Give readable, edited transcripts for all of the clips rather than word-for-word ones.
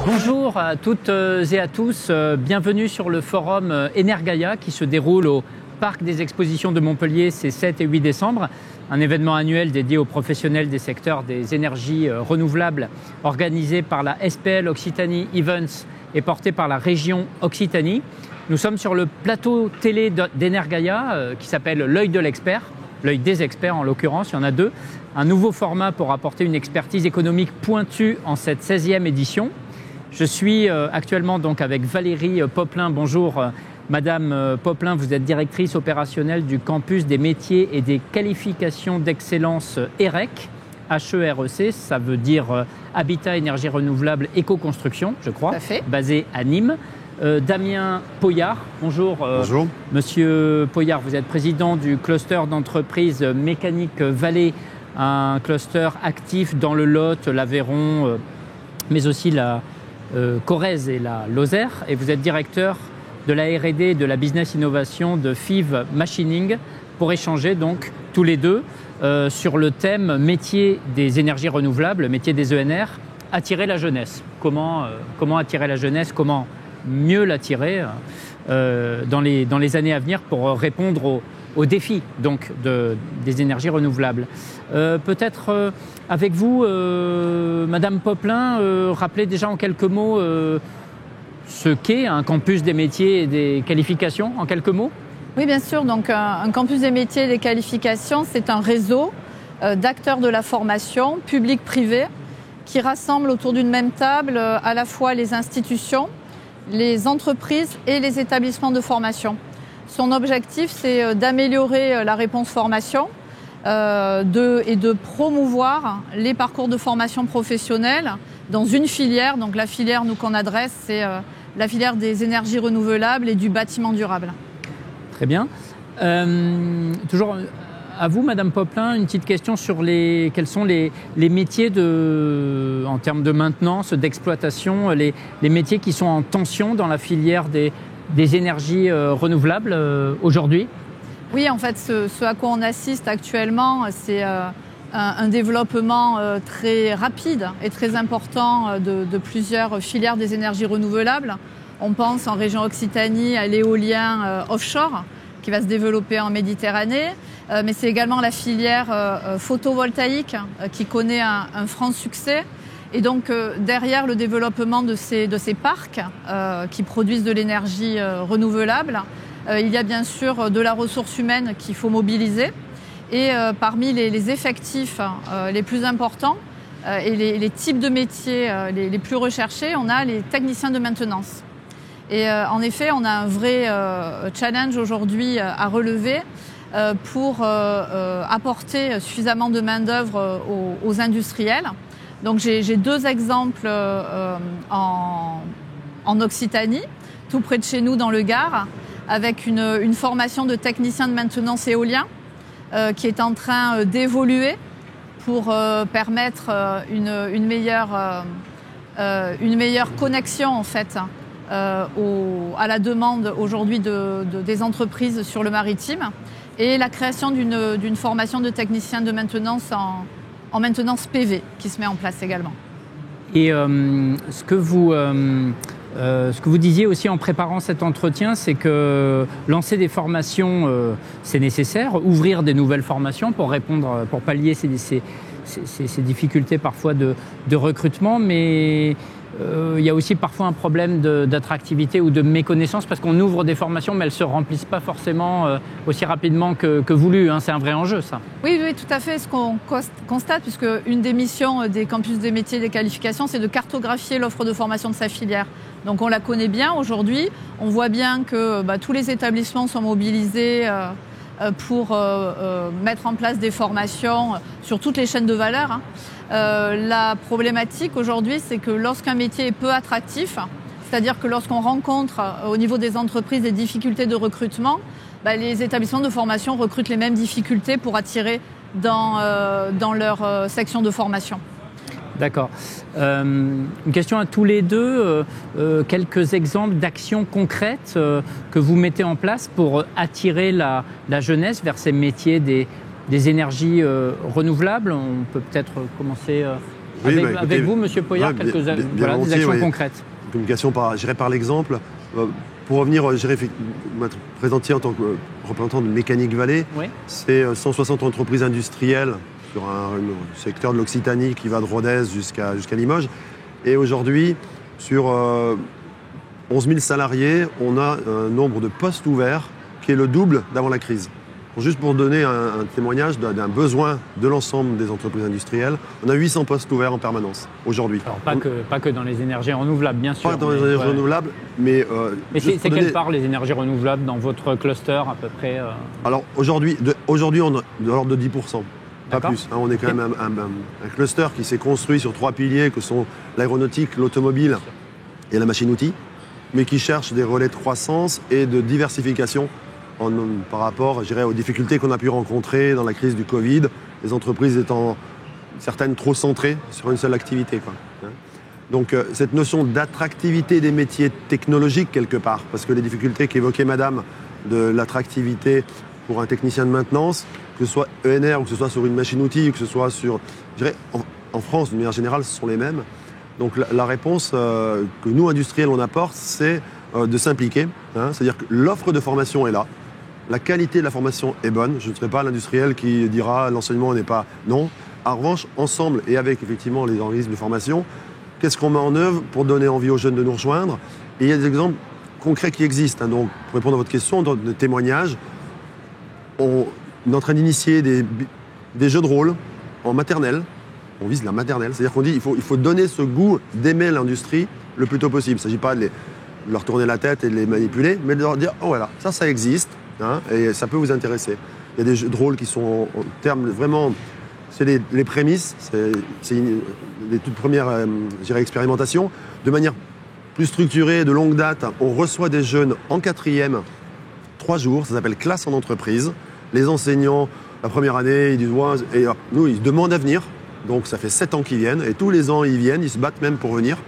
Bonjour à toutes et à tous, bienvenue sur le forum Energaia qui se déroule au Parc des Expositions de Montpellier ces 7 et 8 décembre, un événement annuel dédié aux professionnels des secteurs des énergies renouvelables organisé par la SPL Occitanie Events et porté par la région Occitanie. Nous sommes sur le plateau télé d'Energaia qui s'appelle l'œil de l'expert, l'œil des experts en l'occurrence, il y en a deux, un nouveau format pour apporter une expertise économique pointue en cette 16e édition. Je suis actuellement donc avec Valérie Popelin. Bonjour Madame Popelin, vous êtes directrice opérationnelle du campus des métiers et des qualifications d'excellence EREC, HEREC, ça veut dire Habitat, Énergie Renouvelable, Éco-Construction, je crois, basé à Nîmes. Damien Poyard, bonjour. Bonjour. Monsieur Poyard, vous êtes président du cluster d'entreprise Mécanique Vallée, un cluster actif dans le Lot, l'Aveyron, mais aussi la Corrèze et la Lozère, et vous êtes directeur de la R&D et de la business innovation de FIV Machining pour échanger donc tous les deux sur le thème métier des énergies renouvelables, métier des ENR, attirer la jeunesse. Comment attirer la jeunesse, comment mieux l'attirer dans les années à venir pour répondre aux défis donc, des énergies renouvelables. Peut-être avec vous, Madame Popelin, rappelez déjà en quelques mots ce qu'est un campus des métiers et des qualifications, en quelques mots. Oui, bien sûr. Donc, un campus des métiers et des qualifications, c'est un réseau d'acteurs de la formation, public-privé, qui rassemble autour d'une même table à la fois les institutions, les entreprises et les établissements de formation. Son objectif, c'est d'améliorer la réponse formation et de promouvoir les parcours de formation professionnelle dans une filière. Donc la filière qu'on adresse, c'est la filière des énergies renouvelables et du bâtiment durable. Très bien. Toujours à vous, Madame Popelin, une petite question sur quels sont les métiers en termes de maintenance, d'exploitation, les métiers qui sont en tension dans la filière des énergies renouvelables aujourd'hui? Oui, en fait, ce à quoi on assiste actuellement, c'est un développement très rapide et très important de plusieurs filières des énergies renouvelables. On pense en région Occitanie à l'éolien offshore qui va se développer en Méditerranée, mais c'est également la filière photovoltaïque qui connaît un franc succès. Et donc, derrière le développement de ces parcs qui produisent de l'énergie renouvelable, il y a bien sûr de la ressource humaine qu'il faut mobiliser. Et parmi les effectifs les plus importants et les types de métiers les plus recherchés, on a les techniciens de maintenance. Et en effet, on a un vrai challenge aujourd'hui à relever pour apporter suffisamment de main-d'œuvre aux industriels. Donc j'ai deux exemples en Occitanie, tout près de chez nous dans le Gard, avec une formation de technicien de maintenance éolien qui est en train d'évoluer pour permettre une meilleure connexion en fait à la demande aujourd'hui des entreprises sur le maritime, et la création d'une formation de technicien de maintenance en maintenance PV qui se met en place également. Et ce que vous disiez aussi en préparant cet entretien, c'est que lancer des formations, c'est nécessaire, ouvrir des nouvelles formations pour pallier ces difficultés parfois de recrutement, mais il y a aussi parfois un problème d'attractivité ou de méconnaissance parce qu'on ouvre des formations mais elles ne se remplissent pas forcément aussi rapidement que voulu. C'est un vrai enjeu, ça. Oui, tout à fait. Ce qu'on constate, puisque une des missions des campus des métiers et des qualifications, c'est de cartographier l'offre de formation de sa filière. Donc on la connaît bien aujourd'hui. On voit bien que tous les établissements sont mobilisés pour mettre en place des formations sur toutes les chaînes de valeur. La problématique aujourd'hui, c'est que lorsqu'un métier est peu attractif, c'est-à-dire que lorsqu'on rencontre au niveau des entreprises des difficultés de recrutement, les établissements de formation recrutent les mêmes difficultés pour attirer dans leur section de formation. D'accord. Une question à tous les deux. Quelques exemples d'actions concrètes que vous mettez en place pour attirer la jeunesse vers ces métiers des énergies renouvelables. On peut peut-être commencer avec vous, Monsieur Poyart, des actions concrètes. Communication par l'exemple. Pour revenir, m'être présenté en tant que représentant de Mécanique Vallée, c'est 160 entreprises industrielles sur un secteur de l'Occitanie qui va de Rodez jusqu'à Limoges. Et aujourd'hui, sur 11 000 salariés, on a un nombre de postes ouverts qui est le double d'avant la crise. Juste pour donner un témoignage d'un besoin de l'ensemble des entreprises industrielles, on a 800 postes ouverts en permanence aujourd'hui. Alors pas que dans les énergies renouvelables, bien sûr. Pas dans les énergies renouvelables, mais... c'est quelle part les énergies renouvelables dans votre cluster à peu près Alors aujourd'hui, on est de l'ordre de 10%, pas plus. On est quand même un cluster qui s'est construit sur 3 piliers que sont l'aéronautique, l'automobile et la machine-outil, mais qui cherche des relais de croissance et de diversification par rapport, je dirais, aux difficultés qu'on a pu rencontrer dans la crise du Covid, les entreprises étant certaines trop centrées sur une seule activité, quoi. Donc cette notion d'attractivité des métiers technologiques quelque part, parce que les difficultés qu'évoquait Madame de l'attractivité pour un technicien de maintenance, que ce soit ENR ou que ce soit sur une machine-outil, ou que ce soit sur, je dirais, en France, de manière générale, ce sont les mêmes. Donc la réponse que nous, industriels, on apporte, c'est de s'impliquer. C'est-à-dire que l'offre de formation est là. La qualité de la formation est bonne. Je ne serai pas l'industriel qui dira l'enseignement n'est pas... Non. En revanche, ensemble et avec effectivement les organismes de formation, qu'est-ce qu'on met en œuvre pour donner envie aux jeunes de nous rejoindre? Et il y a des exemples concrets qui existent. Donc, pour répondre à votre question, dans des témoignages, on est en train d'initier des jeux de rôle en maternelle. On vise la maternelle. C'est-à-dire qu'on dit il faut donner ce goût d'aimer l'industrie le plus tôt possible. Il ne s'agit pas de leur tourner la tête et de les manipuler, mais de leur dire oh voilà, ça existe. Et ça peut vous intéresser. Il y a des jeux de rôle qui sont en termes vraiment... C'est les prémices, c'est les toutes premières expérimentations. De manière plus structurée, de longue date, on reçoit des jeunes en 4e, 3 jours, ça s'appelle classe en entreprise. Les enseignants, la première année, ils disent et nous, ils demandent à venir. Donc ça fait 7 ans qu'ils viennent, et tous les ans ils viennent, ils se battent même pour venir,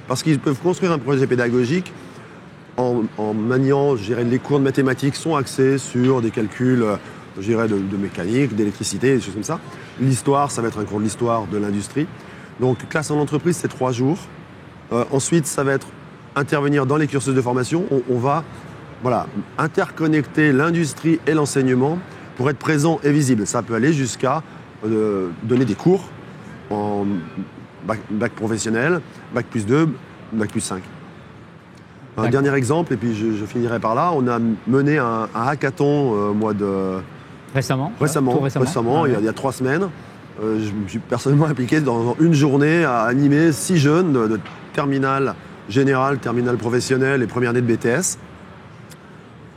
parce qu'ils peuvent construire un projet pédagogique en maniant, je dirais, les cours de mathématiques sont axés sur des calculs, je dirais, de mécanique, d'électricité, des choses comme ça. L'histoire, ça va être un cours de l'histoire de l'industrie. Donc, classe en entreprise, c'est 3 jours. Ensuite, ça va être intervenir dans les cursus de formation. On va interconnecter l'industrie et l'enseignement pour être présent et visible. Ça peut aller jusqu'à donner des cours en bac professionnel, bac plus 2, bac plus 5. Un dernier exemple, et puis je finirai par là. On a mené un hackathon au mois de... Récemment, il y a 3 semaines. Je me suis personnellement impliqué dans une journée à animer 6 jeunes de terminale générale, terminale professionnelle et première année de BTS.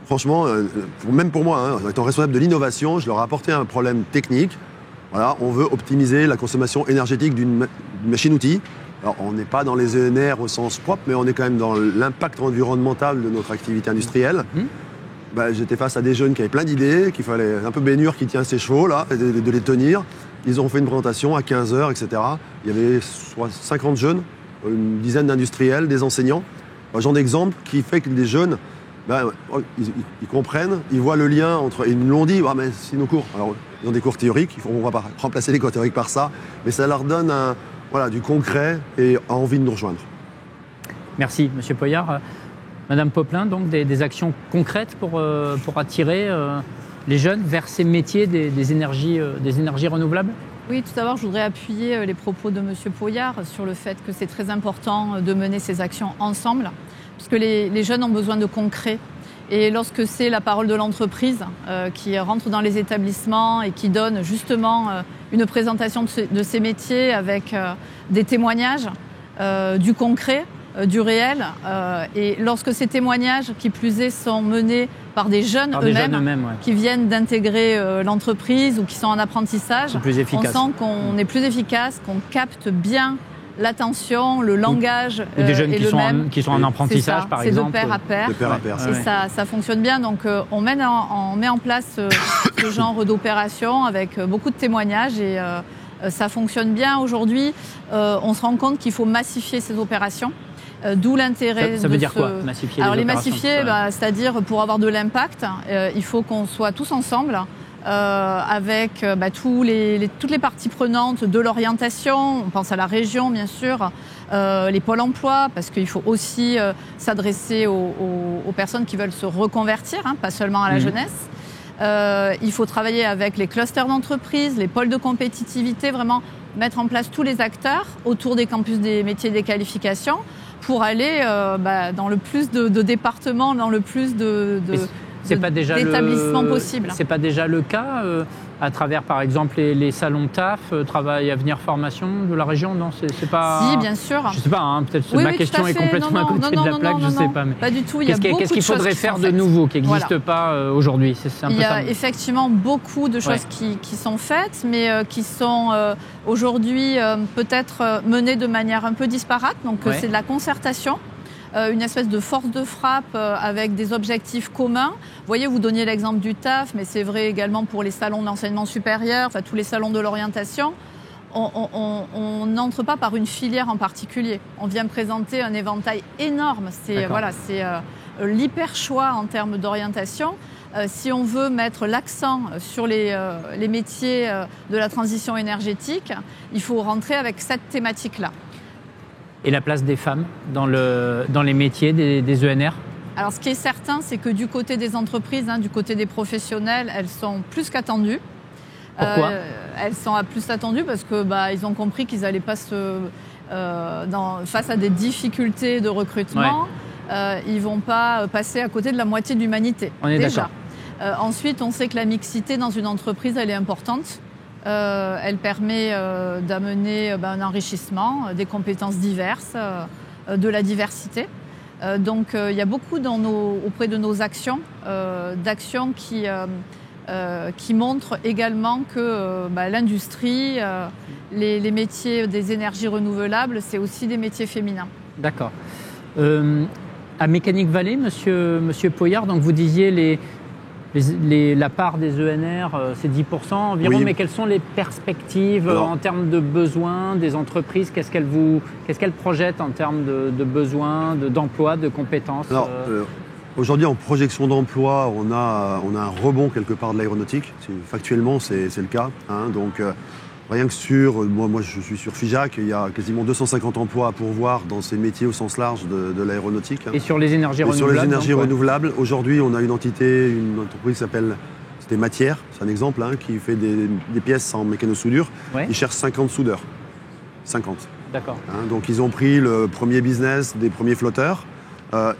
Franchement, même pour moi, étant responsable de l'innovation, je leur ai apporté un problème technique. Voilà, on veut optimiser la consommation énergétique d'une machine-outil. Alors, on n'est pas dans les ENR au sens propre, mais on est quand même dans l'impact environnemental de notre activité industrielle. J'étais face à des jeunes qui avaient plein d'idées, qu'il fallait un peu Bénur qui tient ses chevaux, là, de les tenir. Ils ont fait une présentation à 15h, etc. Il y avait 50 jeunes, une dizaine d'industriels, des enseignants. Un genre d'exemple qui fait que les jeunes, ils comprennent, ils voient le lien entre... Ils nous l'ont dit, mais c'est nos cours. Alors, ils ont des cours théoriques, on ne va pas remplacer les cours théoriques par ça, mais ça leur donne du concret et envie de nous rejoindre. Merci, Monsieur Poyart. Madame Popelin, donc des actions concrètes pour attirer les jeunes vers ces métiers des énergies renouvelables? Oui, tout d'abord, je voudrais appuyer les propos de Monsieur Poyart sur le fait que c'est très important de mener ces actions ensemble, puisque les jeunes ont besoin de concret. Et lorsque c'est la parole de l'entreprise qui rentre dans les établissements et qui donne justement une présentation de ces métiers avec des témoignages, du concret, du réel, et lorsque ces témoignages, qui plus est, sont menés par des jeunes eux-mêmes, qui viennent d'intégrer l'entreprise ou qui sont en apprentissage, on sent qu'on est plus efficace, qu'on capte bien l'attention, le langage ou des jeunes et qui sont en apprentissage, par exemple. C'est de pair à pair. Et ça fonctionne bien. Donc, on met en place ce genre d'opération avec beaucoup de témoignages et ça fonctionne bien. Aujourd'hui, on se rend compte qu'il faut massifier ces opérations. D'où l'intérêt ça veut dire quoi, massifier? Alors les massifier, c'est-à-dire pour avoir de l'impact, il faut qu'on soit tous ensemble avec toutes les parties prenantes de l'orientation. On pense à la région, bien sûr, les pôles emploi, parce qu'il faut aussi s'adresser aux personnes qui veulent se reconvertir, pas seulement à la jeunesse. Il faut travailler avec les clusters d'entreprises, les pôles de compétitivité, vraiment mettre en place tous les acteurs autour des campus des métiers et des qualifications pour aller dans le plus de départements, dans le plus d'établissements possibles. C'est pas déjà le cas à travers, par exemple, les salons TAF, Travail Avenir Formation de la région, non, c'est pas... Si, bien sûr. Je sais pas, peut-être ma question est complètement à côté de la plaque, je sais pas. Mais pas du tout, qu'est-ce qu'il faudrait faire de nouveau, qui n'existe pas aujourd'hui? Il y a effectivement beaucoup de choses qui sont faites, mais qui sont aujourd'hui peut-être menées de manière un peu disparate. Donc c'est de la concertation. Une espèce de force de frappe avec des objectifs communs. Vous voyez, vous donniez l'exemple du TAF, mais c'est vrai également pour les salons d'enseignement supérieur, tous les salons de l'orientation. On n'entre pas par une filière en particulier. On vient présenter un éventail énorme. C'est l'hyper choix en termes d'orientation. Si on veut mettre l'accent sur les métiers de la transition énergétique, il faut rentrer avec cette thématique-là. Et la place des femmes dans les métiers des ENR? Alors, ce qui est certain, c'est que du côté des entreprises, du côté des professionnels, elles sont plus qu'attendues. Pourquoi Elles sont plus attendues parce que ils ont compris qu'ils n'allaient pas face à des difficultés de recrutement, ils vont pas passer à côté de la moitié de l'humanité. On est d'accord. Ensuite, on sait que la mixité dans une entreprise, elle est importante. Elle permet d'amener un enrichissement, des compétences diverses, de la diversité. Donc il y a beaucoup auprès de nos actions, d'actions qui montrent également que l'industrie, les métiers des énergies renouvelables, c'est aussi des métiers féminins. D'accord. À Mécanique Vallée, monsieur Poyart, donc vous disiez la part des ENR, c'est 10% environ, mais quelles sont les perspectives en termes de besoins des entreprises? Qu'est-ce qu'elles projettent en termes de besoins, d'emploi, de compétences? Aujourd'hui, en projection d'emploi, on a un rebond quelque part de l'aéronautique. Factuellement, c'est le cas. Donc, rien que moi je suis sur Figeac, il y a quasiment 250 emplois à pourvoir dans ces métiers au sens large de l'aéronautique. Et sur les énergies renouvelables? Sur les énergies renouvelables, aujourd'hui on a une entreprise qui s'appelle, c'était Matière, c'est un exemple, qui fait des pièces en mécano-soudure. Ils cherchent 50 soudeurs. 50. D'accord. Donc ils ont pris le premier business des premiers flotteurs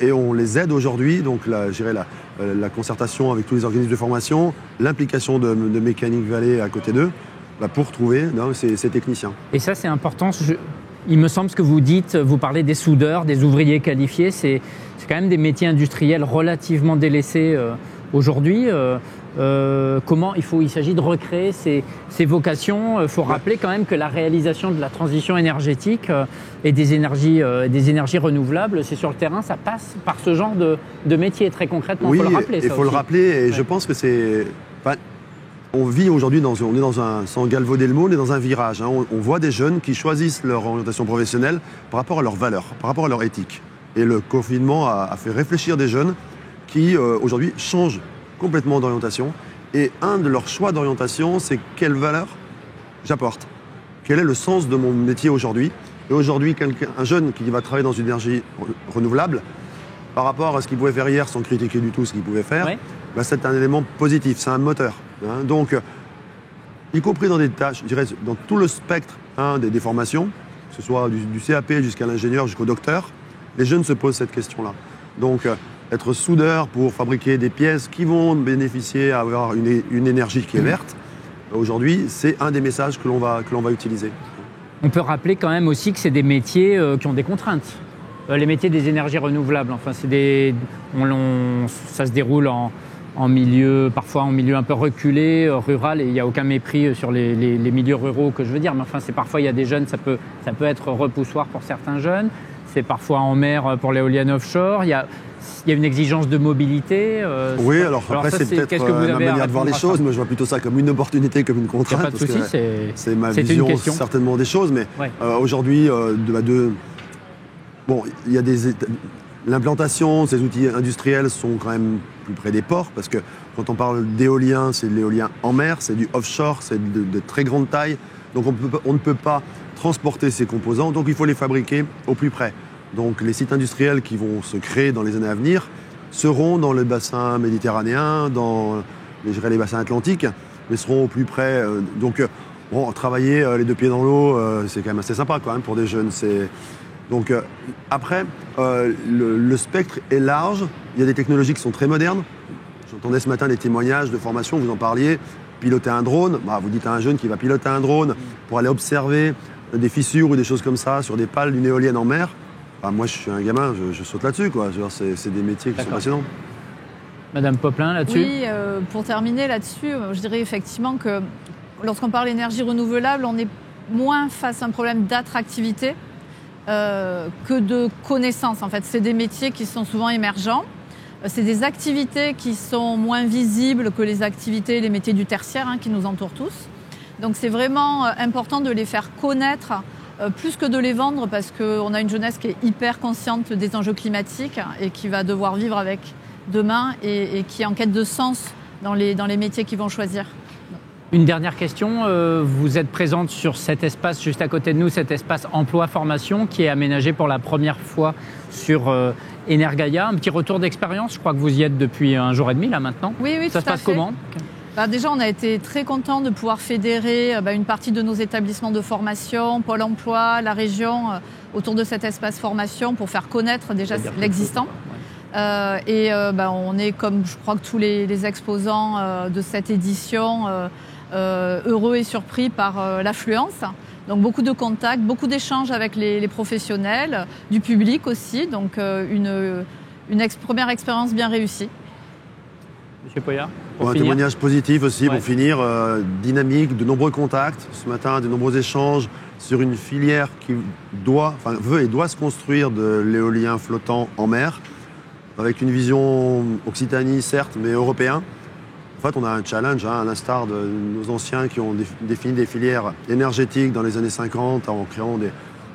et on les aide aujourd'hui, donc la concertation avec tous les organismes de formation, l'implication de Mécanique Vallée à côté d'eux, pour trouver ces techniciens. Et ça, c'est important. Il me semble ce que vous dites, vous parlez des soudeurs, des ouvriers qualifiés, c'est quand même des métiers industriels relativement délaissés aujourd'hui. Il s'agit de recréer ces vocations. Il faut rappeler quand même que la réalisation de la transition énergétique et des énergies renouvelables, c'est sur le terrain, ça passe par ce genre de métier très concrètement. Il faut le rappeler. Il faut le rappeler et je pense que c'est... On vit aujourd'hui, sans galvauder le mot, on est dans un virage. On voit des jeunes qui choisissent leur orientation professionnelle par rapport à leurs valeurs, par rapport à leur éthique. Et le confinement a fait réfléchir des jeunes qui, aujourd'hui, changent complètement d'orientation. Et un de leurs choix d'orientation, c'est quelle valeur j'apporte. Quel est le sens de mon métier aujourd'hui? Et aujourd'hui, un jeune qui va travailler dans une énergie renouvelable, par rapport à ce qu'il pouvait faire hier sans critiquer du tout ce qu'il pouvait faire, c'est un élément positif, c'est un moteur. Donc, y compris dans des tâches, je dirais, dans tout le spectre des formations, que ce soit du CAP jusqu'à l'ingénieur, jusqu'au docteur, les jeunes se posent cette question-là. Donc, être soudeur pour fabriquer des pièces qui vont bénéficier à avoir une énergie qui est verte, aujourd'hui, c'est un des messages que l'on va utiliser. On peut rappeler quand même aussi que c'est des métiers qui ont des contraintes. Les métiers des énergies renouvelables, ça se déroule parfois en milieu un peu reculé, rural, et il n'y a aucun mépris sur les milieux ruraux que je veux dire, mais parfois il y a des jeunes, ça peut être repoussoir pour certains jeunes, c'est parfois en mer pour l'éolienne offshore, il y a une exigence de mobilité. Oui, alors après c'est peut-être ma manière de voir les choses, mais je vois plutôt ça comme une opportunité, comme une contrainte. Il n'y a pas de souci, c'est ma vision certainement des choses, mais aujourd'hui, l'implantation, ces outils industriels sont quand même plus près des ports, parce que quand on parle d'éolien, c'est de l'éolien en mer, c'est du offshore, c'est de très grande taille. Donc on ne peut pas transporter ces composants, donc il faut les fabriquer au plus près. Donc les sites industriels qui vont se créer dans les années à venir seront dans le bassin méditerranéen, dans les bassins atlantiques, mais seront au plus près. Travailler les deux pieds dans l'eau, c'est quand même assez sympa quand même pour des jeunes. Donc après, le spectre est large. Il y a des technologies qui sont très modernes. J'entendais ce matin des témoignages de formation, vous en parliez. Piloter un drone, vous dites à un jeune qui va piloter un drone pour aller observer des fissures ou des choses comme ça sur des pales d'une éolienne en mer. Moi, je suis un gamin, je saute là-dessus, quoi. C'est des métiers qui sont passionnants. Madame Poplin, là-dessus ? Oui, pour terminer là-dessus, je dirais effectivement que lorsqu'on parle d'énergie renouvelable, on est moins face à un problème d'attractivité que de connaissance. En fait, c'est des métiers qui sont souvent émergents. C'est des activités qui sont moins visibles que les activités, les métiers du tertiaire qui nous entourent tous. Donc c'est vraiment important de les faire connaître plus que de les vendre, parce qu'on a une jeunesse qui est hyper consciente des enjeux climatiques et qui va devoir vivre avec demain et qui est en quête de sens dans les métiers qu'ils vont choisir. Une dernière question, vous êtes présente sur cet espace juste à côté de nous, cet espace emploi-formation qui est aménagé pour la première fois sur Energaia. Un petit retour d'expérience, je crois que vous y êtes depuis 1 jour et demi là maintenant. Oui, ça se passe comment ? Déjà, on a été très contents de pouvoir fédérer une partie de nos établissements de formation, Pôle emploi, la région, autour de cet espace formation pour faire connaître déjà l'existant. On est, comme je crois que tous les exposants de cette édition, heureux et surpris par l'affluence. Donc beaucoup de contacts, beaucoup d'échanges avec les professionnels, du public aussi. Donc une première expérience bien réussie. Monsieur Poyart, un témoignage positif aussi pour finir, dynamique, de nombreux contacts. Ce matin, de nombreux échanges sur une filière qui veut et doit se construire de l'éolien flottant en mer, avec une vision Occitanie certes, mais européen. En fait, on a un challenge, à l'instar de nos anciens qui ont défini des filières énergétiques dans les années 50 en créant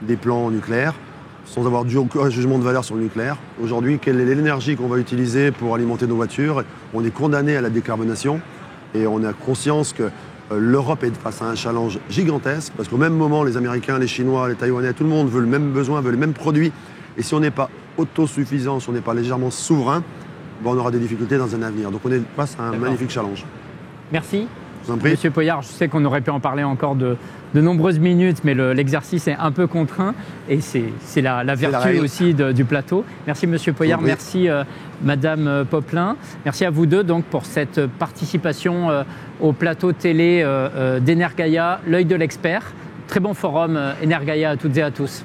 des plans nucléaires, sans avoir du jugement de valeur sur le nucléaire. Aujourd'hui, quelle est l'énergie qu'on va utiliser pour alimenter nos voitures ? On est condamné à la décarbonation et on a conscience que l'Europe est face à un challenge gigantesque, parce qu'au même moment, les Américains, les Chinois, les Taïwanais, tout le monde veut le même besoin, veut les mêmes produits. Et si on n'est pas autosuffisant, si on n'est pas légèrement souverain, on aura des difficultés dans un avenir. Donc on est face à un magnifique challenge. Merci. Je vous en prie. Monsieur Poyart, je sais qu'on aurait pu en parler encore de nombreuses minutes, mais l'exercice est un peu contraint et c'est la vertu aussi du plateau. Merci Monsieur Poyart, merci Madame Poplin. Merci à vous deux donc pour cette participation au plateau télé d'Energaia, l'œil de l'expert. Très bon forum Energaia à toutes et à tous.